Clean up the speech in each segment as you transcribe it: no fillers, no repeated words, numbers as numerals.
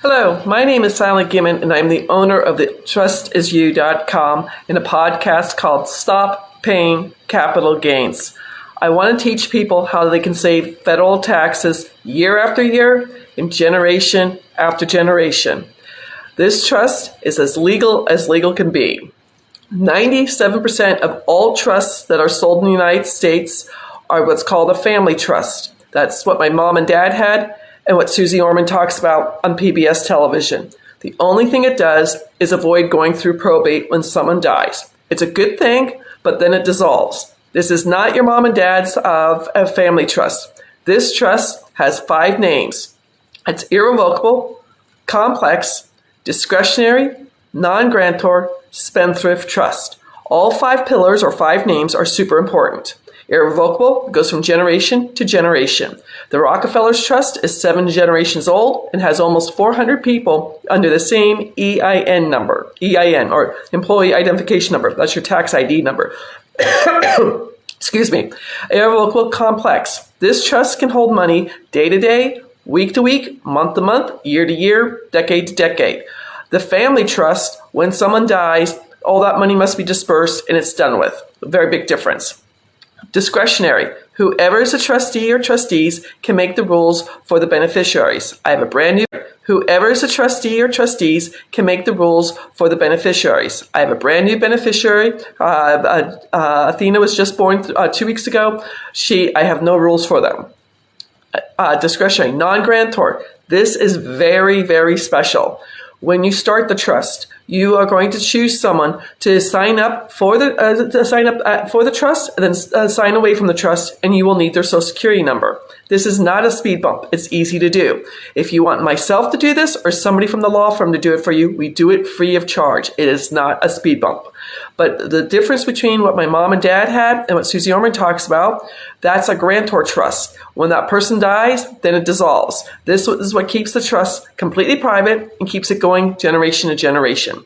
Hello, my name is Silent Gimmon, and I'm the owner of the TrustIsYou.com and a podcast called Stop Paying Capital Gains. I want to teach people how they can save federal taxes year after year and generation after generation. This trust is as legal can be. 97% of all trusts that are sold in the United States are what's called a family trust. That's what my mom and dad had and what Susie Orman talks about on PBS television. The only thing it does is avoid going through probate when someone dies. It's a good thing, but then it dissolves. This is not your mom and dad's family trust. This trust has 5 names. It's irrevocable, complex, discretionary, non-grantor, Spendthrift Trust. All 5 pillars or 5 names are super important. Irrevocable goes from generation to generation. The Rockefellers Trust is 7 generations old and has almost 400 people under the same EIN number. EIN, or Employee Identification Number. That's your tax ID number. Excuse me. Irrevocable complex. This trust can hold money day to day, week to week, month to month, year to year, decade to decade. The family trust, when someone dies, all that money must be dispersed and it's done with. A very big difference. Discretionary. Whoever is a trustee or trustees can make the rules for the beneficiaries. I have a brand new. Whoever is a trustee or trustees can make the rules for the beneficiaries. I have a brand new beneficiary. Athena was just born 2 weeks ago. I have no rules for them. Discretionary. Non-grantor. This is very, very special. When you start the trust, you are going to choose someone to sign up for the trust and then sign away from the trust, and you will need their Social Security number. This is not a speed bump. It's easy to do. If you want myself to do this or somebody from the law firm to do it for you, we do it free of charge. It is not a speed bump. But the difference between what my mom and dad had and what Susie Orman talks about, that's a grantor trust. When that person dies, then it dissolves. This is what keeps the trust completely private and keeps it going generation to generation.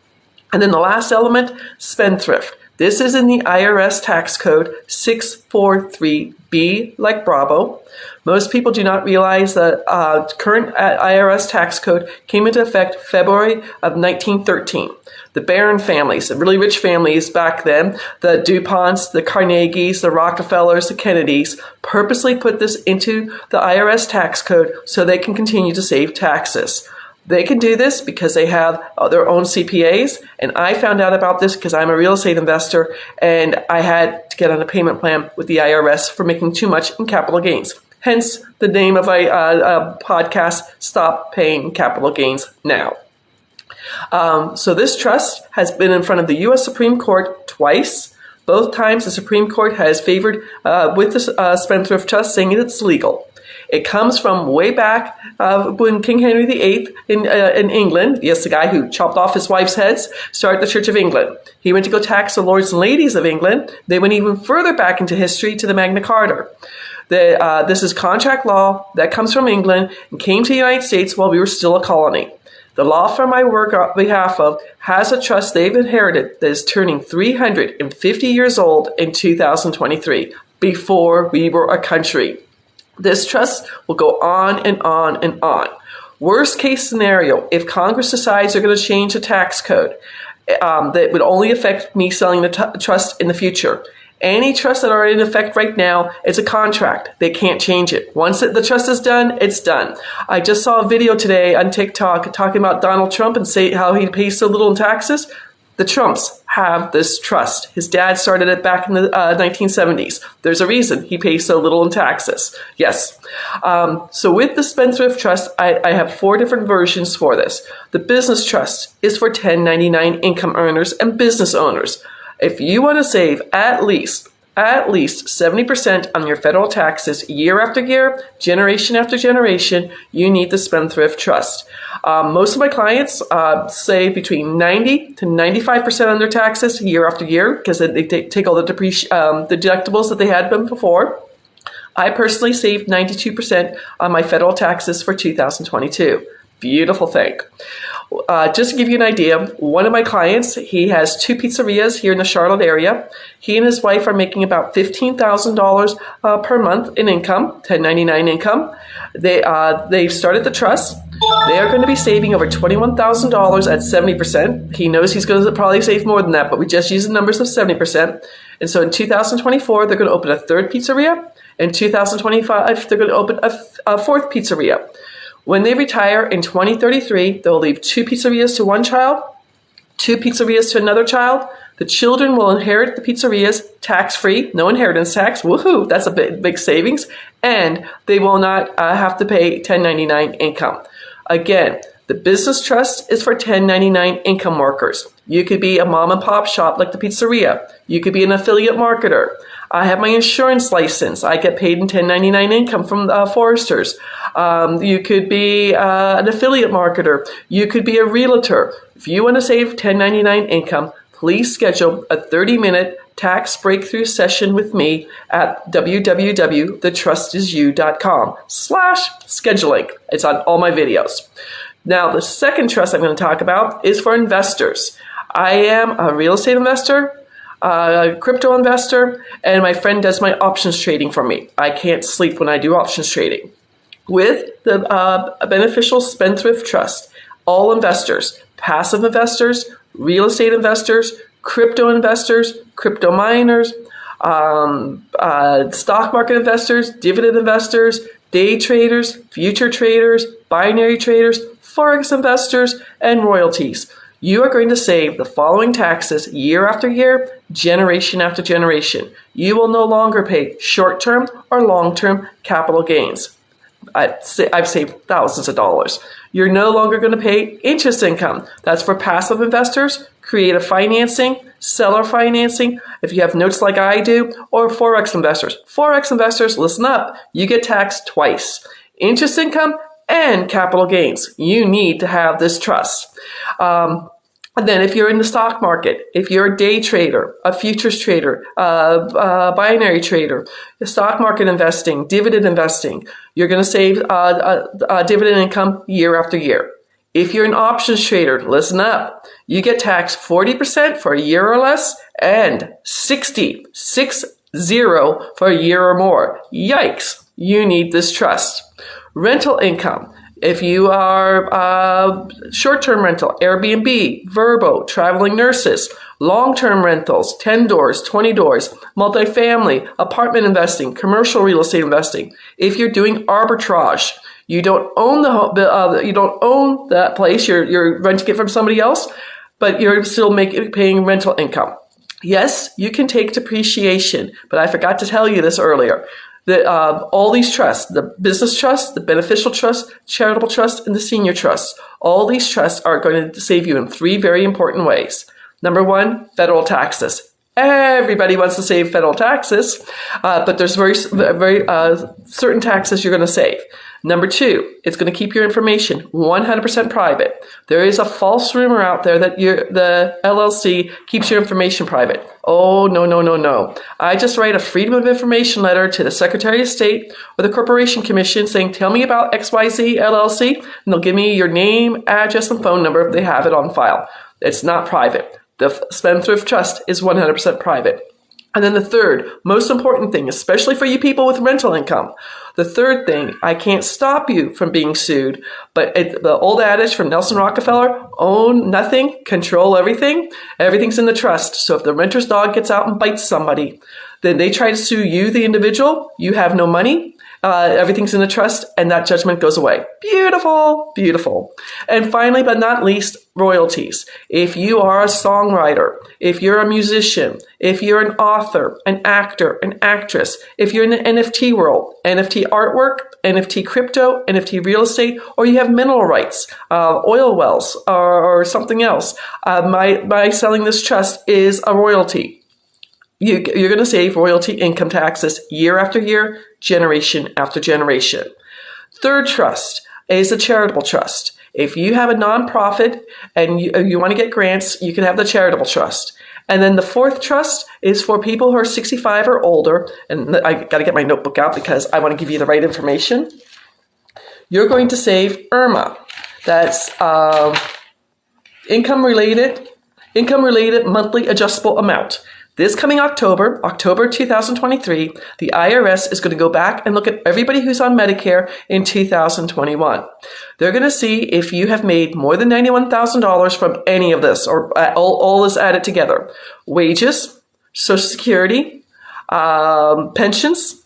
And then the last element, spendthrift. This is in the IRS Tax Code 643B, like Bravo. Most people do not realize that current IRS Tax Code came into effect February of 1913. The Barron families, the really rich families back then, the DuPonts, the Carnegies, the Rockefellers, the Kennedys, purposely put this into the IRS Tax Code so they can continue to save taxes. They can do this because they have their own CPAs, and I found out about this because I'm a real estate investor, and I had to get on a payment plan with the IRS for making too much in capital gains. Hence, the name of a podcast, Stop Paying Capital Gains Now. So this trust has been in front of the U.S. Supreme Court twice. Both times the Supreme Court has favored with the Spendthrift Trust, saying it's legal. It comes from way back when King Henry VIII in England, yes, the guy who chopped off his wife's heads, started the Church of England. He went to go tax the lords and ladies of England. They went even further back into history to the Magna Carta. This is contract law that comes from England and came to the United States while we were still a colony. The law firm I work on behalf of has a trust they've inherited that is turning 350 years old in 2023, before we were a country. This trust will go on and on and on. Worst case scenario, if Congress decides they're going to change the tax code, that would only affect me selling the trust in the future. Any trusts that are in effect right now, it's a contract. They can't change it. Once the trust is done, it's done. I just saw a video today on TikTok talking about Donald Trump and say how he pays so little in taxes. The Trumps have this trust. His dad started it back in the 1970s. There's a reason he pays so little in taxes. Yes. So with the Spendthrift Trust, I have 4 different versions for this. The Business Trust is for 1099 income earners and business owners. If you want to save at least 70% on your federal taxes year after year, generation after generation, you need the Spendthrift Trust. Most of my clients save between 90 to 95% on their taxes year after year because they take all the deductibles that they had been before. I personally saved 92% on my federal taxes for 2022. Beautiful thing. Just to give you an idea, one of my clients, he has 2 pizzerias here in the Charlotte area. He and his wife are making about $15,000 per month in income, 1099 income. They've started the trust. They are going to be saving over $21,000 at 70%. He knows he's going to probably save more than that, but we just use the numbers of 70%. And so in 2024, they're going to open a third pizzeria. In 2025, they're going to open a fourth pizzeria. When they retire in 2033, they'll leave 2 pizzerias to one child, 2 pizzerias to another child. The children will inherit the pizzerias tax-free, no inheritance tax. Woohoo! That's a big savings. And they will not have to pay 1099 income. Again, the business trust is for 1099 income workers. You could be a mom and pop shop like the pizzeria. You could be an affiliate marketer. I have my insurance license. I get paid in 1099 income from Foresters. You could be an affiliate marketer. You could be a realtor. If you want to save 1099 income, please schedule a 30-minute tax breakthrough session with me at www.thetrustisyou.com/scheduling. It's on all my videos. Now, the second trust I'm going to talk about is for investors. I am a real estate investor, a crypto investor, and my friend does my options trading for me. I can't sleep when I do options trading. With the beneficial Spendthrift Trust, all investors, passive investors, real estate investors, crypto investors, crypto miners, stock market investors, dividend investors, day traders, future traders, binary traders, forex investors, and royalties. You are going to save the following taxes year after year, generation after generation. You will no longer pay short-term or long-term capital gains. I've saved thousands of dollars. You're no longer going to pay interest income. That's for passive investors, creative financing, seller financing, if you have notes like I do, or forex investors. Forex investors, listen up. You get taxed twice. Interest income and capital gains. You need to have this trust. And then if you're in the stock market, if you're a day trader, a futures trader, a binary trader, stock market investing, dividend investing, you're going to save dividend income year after year. If you're an options trader, listen up. You get taxed 40% for a year or less and 60 for a year or more. Yikes. You need this trust. Rental income. If you are short-term rental, Airbnb, Verbo, traveling nurses, long-term rentals, 10 doors, 20 doors, multifamily, apartment investing, commercial real estate investing. If you're doing arbitrage, you don't own you don't own that place. You're renting it from somebody else, but you're still paying rental income. Yes, you can take depreciation, but I forgot to tell you this earlier. All these trusts, the business trust, the beneficial trust, charitable trust, and the senior trust, all these trusts are going to save you in 3 very important ways. Number 1, federal taxes. Everybody wants to save federal taxes, but there's very certain taxes you're going to save. Number 2, it's going to keep your information 100% private. There is a false rumor out there that the LLC keeps your information private. Oh, no. I just write a Freedom of Information letter to the Secretary of State or the Corporation Commission saying, tell me about XYZ LLC, and they'll give me your name, address, and phone number if they have it on file. It's not private. The Spendthrift Trust is 100% private. And then the third, most important thing, especially for you people with rental income, the third thing, I can't stop you from being sued, but the old adage from Nelson Rockefeller, own nothing, control everything. Everything's in the trust. So if the renter's dog gets out and bites somebody, then they try to sue you, the individual. You have no money. Everything's in the trust, and that judgment goes away. Beautiful, beautiful. And finally, but not least, royalties. If you are a songwriter, if you're a musician, if you're an author, an actor, an actress, if you're in the NFT world, NFT artwork, NFT crypto, NFT real estate, or you have mineral rights, oil wells, or something else, my selling this trust is a royalty. You're going to save royalty income taxes year after year, generation after generation. Third trust is a charitable trust. If you have a nonprofit and you want to get grants, you can have the charitable trust. And then the fourth trust is for people who are 65 or older. And I got to get my notebook out because I want to give you the right information. You're going to save IRMA. That's income related monthly adjustable amount. This coming October 2023, the IRS is going to go back and look at everybody who's on Medicare in 2021. They're going to see if you have made more than $91,000 from any of this, or all is added together. Wages, Social Security, pensions,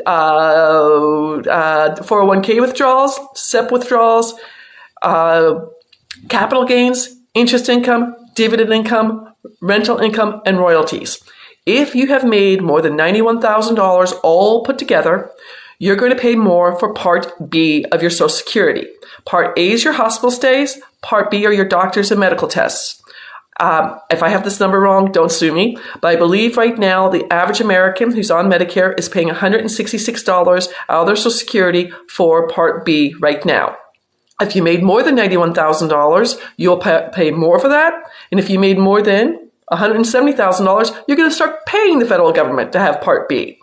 401k withdrawals, SEP withdrawals, capital gains, interest income, dividend income, rental income, and royalties. If you have made more than $91,000 all put together, you're going to pay more for Part B of your Social Security. Part A is your hospital stays. Part B are your doctors and medical tests. If I have this number wrong, don't sue me. But I believe right now the average American who's on Medicare is paying $166 out of their Social Security for Part B right now. If you made more than $91,000, you'll pay more for that. And if you made more than $170,000, you're going to start paying the federal government to have Part B.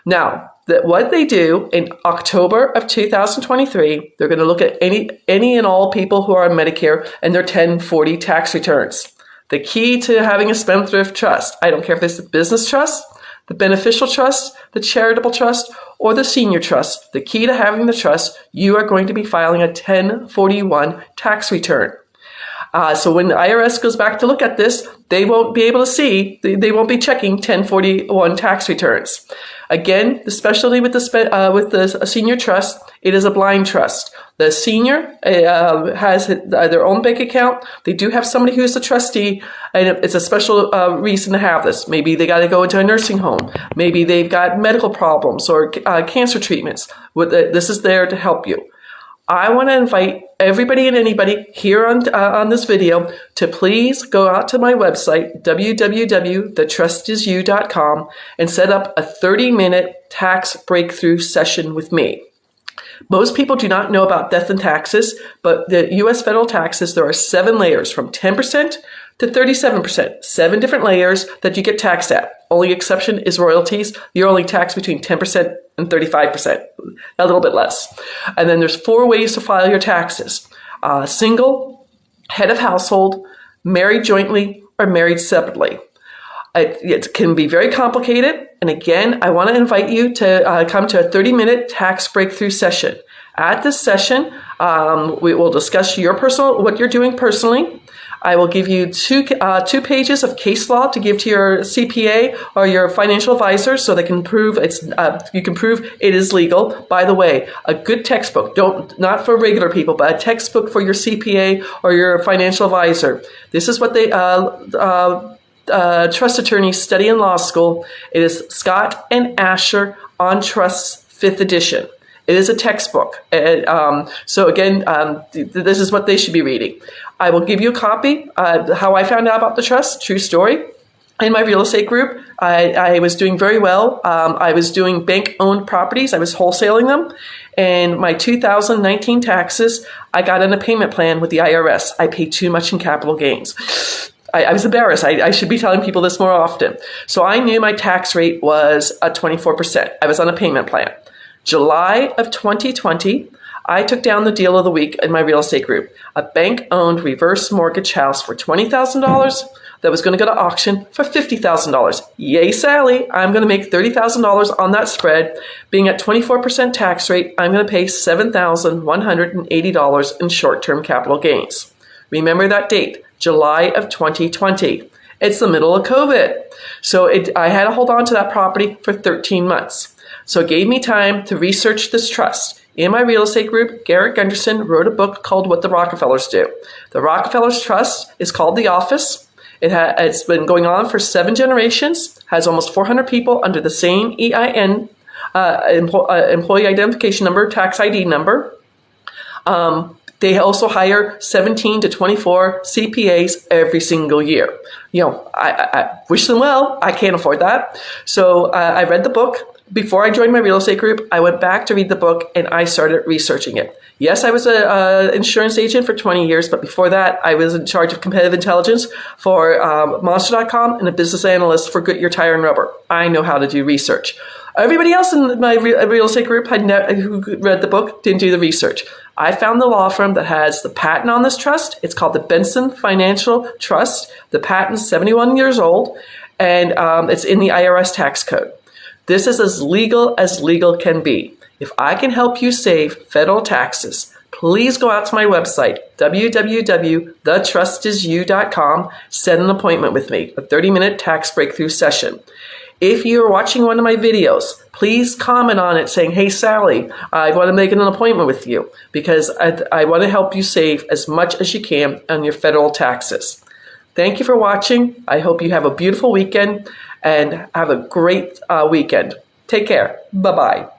Now, what they do in October of 2023, they're going to look at any and all people who are on Medicare and their 1040 tax returns. The key to having a Spendthrift Trust, I don't care if it's the business trust, the beneficial trust, the charitable trust, or the senior trust. The key to having the trust, you are going to be filing a 1041 tax return. So when the IRS goes back to look at this, they won't be able to see, they won't be checking 1041 tax returns. Again, the specialty with the senior trust, it is a blind trust. The senior has their own bank account. They do have somebody who is the trustee, and it's a special reason to have this. Maybe they got to go into a nursing home. Maybe they've got medical problems or cancer treatments. This is there to help you. I want to invite everybody and anybody here on this video to please go out to my website, www.thetrustisyou.com, and set up a 30-minute tax breakthrough session with me. Most people do not know about death and taxes, but the U.S. federal taxes, there are 7 layers from 10% to 37%, 7 different layers that you get taxed at. Only exception is royalties. You're only taxed between 10% and 35%, a little bit less. And then there's 4 ways to file your taxes. Single, head of household, married jointly, or married separately. It can be very complicated. And again, I want to invite you to come to a 30-minute tax breakthrough session. At this session, we will discuss what you're doing personally. I will give you two pages of case law to give to your CPA or your financial advisor so they can prove you can prove it is legal. By the way, a good textbook, not for regular people, but a textbook for your CPA or your financial advisor. This is what they trust attorneys study in law school. It is Scott and Asher on Trusts 5th edition. It is a textbook. So again, this is what they should be reading. I will give you a copy. How I found out about the trust, true story. In my real estate group, I was doing very well. I was doing bank-owned properties. I was wholesaling them. And my 2019 taxes, I got on a payment plan with the IRS. I paid too much in capital gains. I was embarrassed. I should be telling people this more often. So I knew my tax rate was at 24%. I was on a payment plan. July of 2020, I took down the deal of the week in my real estate group. A bank-owned reverse mortgage house for $20,000 that was going to go to auction for $50,000. Yay, Sally. I'm going to make $30,000 on that spread. Being at 24% tax rate, I'm going to pay $7,180 in short-term capital gains. Remember that date, July of 2020. It's the middle of COVID. So I had to hold on to that property for 13 months. So it gave me time to research this trust. In my real estate group, Garrett Gunderson wrote a book called What the Rockefellers Do. The Rockefellers Trust is called The Office. It's been going on for 7 generations, has almost 400 people under the same EIN, employee identification number, tax ID number. They also hire 17 to 24 CPAs every single year. I wish them well. I can't afford that. So I read the book. Before I joined my real estate group, I went back to read the book and I started researching it. Yes, I was an insurance agent for 20 years, but before that, I was in charge of competitive intelligence for Monster.com and a business analyst for Goodyear Tire and Rubber. I know how to do research. Everybody else in my real estate group who read the book didn't do the research. I found the law firm that has the patent on this trust. It's called the Benson Financial Trust. The patent's 71 years old. and it's in the IRS Tax Code. This is as legal can be. If I can help you save federal taxes, please go out to my website, www.thetrustisyou.com, set an appointment with me, a 30-minute tax breakthrough session. If you're watching one of my videos, please comment on it saying, hey, Sally, I want to make an appointment with you because I want to help you save as much as you can on your federal taxes. Thank you for watching. I hope you have a beautiful weekend and have a great weekend. Take care. Bye-bye.